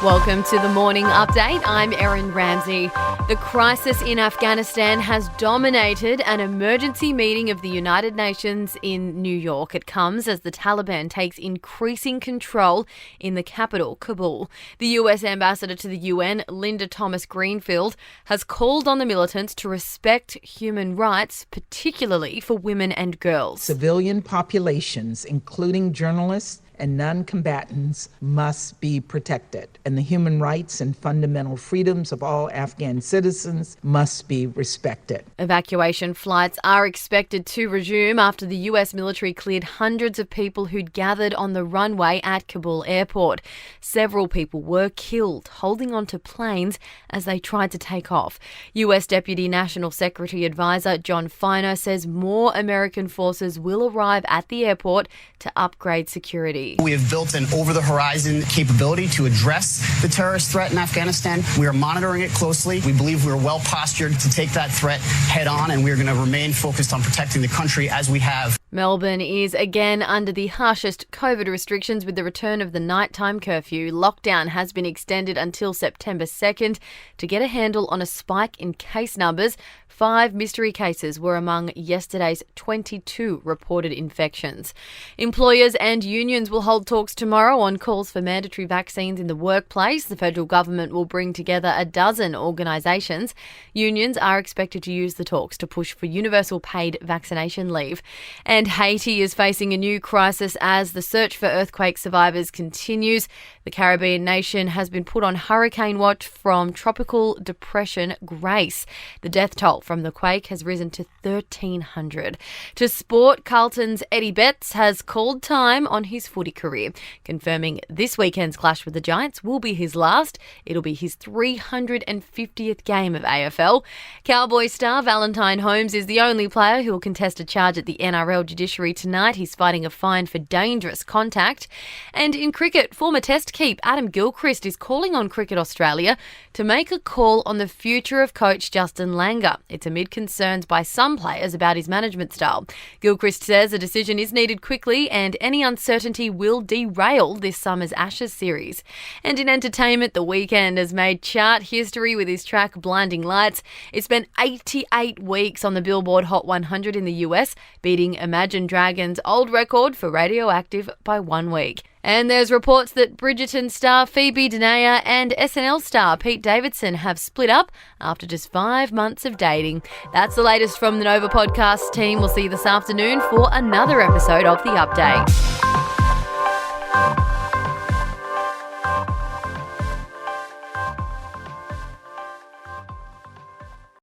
Welcome to the Morning Update. I'm Erin Ramsey. The crisis in Afghanistan has dominated an emergency meeting of the United Nations in New York. It comes as the Taliban takes increasing control in the capital, Kabul. The US ambassador to the UN, Linda Thomas-Greenfield, has called on the militants to respect human rights, particularly for women and girls. Civilian populations, including journalists and non-combatants, must be protected, and the human rights and fundamental freedoms of all Afghan citizens must be respected. Evacuation flights are expected to resume after the US military cleared hundreds of people who'd gathered on the runway at Kabul airport. Several people were killed holding onto planes as they tried to take off. US Deputy National Secretary Advisor John Feiner says more American forces will arrive at the airport to upgrade security. We have built an over-the-horizon capability to address the terrorist threat in Afghanistan. We are monitoring it closely. We believe we are well postured to take that threat head on, and we are going to remain focused on protecting the country as we have. Melbourne is again under the harshest COVID restrictions with the return of the nighttime curfew. Lockdown has been extended until September 2nd to get a handle on a spike in case numbers. 5 mystery cases were among yesterday's 22 reported infections. Employers and unions will hold talks tomorrow on calls for mandatory vaccines in the workplace. The federal government will bring together a dozen organisations. Unions are expected to use the talks to push for universal paid vaccination leave. And Haiti is facing a new crisis as the search for earthquake survivors continues. The Caribbean nation has been put on hurricane watch from Tropical Depression Grace. The death toll from the quake has risen to 1,300. To sport, Carlton's Eddie Betts has called time on his footy career, confirming this weekend's clash with the Giants will be his last. It'll be his 350th game of AFL. Cowboy star Valentine Holmes is the only player who will contest a charge at the NRL judiciary tonight. He's fighting a fine for dangerous contact. And in cricket, former Test keep Adam Gilchrist is calling on Cricket Australia to make a call on the future of coach Justin Langer. It's amid concerns by some players about his management style. Gilchrist says a decision is needed quickly and any uncertainty will derail this summer's Ashes series. And in entertainment, The Weeknd has made chart history with his track Blinding Lights. It spent 88 weeks on the Billboard Hot 100 in the US, beating Imagine Dragons' old record for Radioactive by 1 week. And there's reports that Bridgerton star Phoebe Danaher and SNL star Pete Davidson have split up after just 5 months of dating. That's the latest from the Nova podcast team. We'll see you this afternoon for another episode of The Update.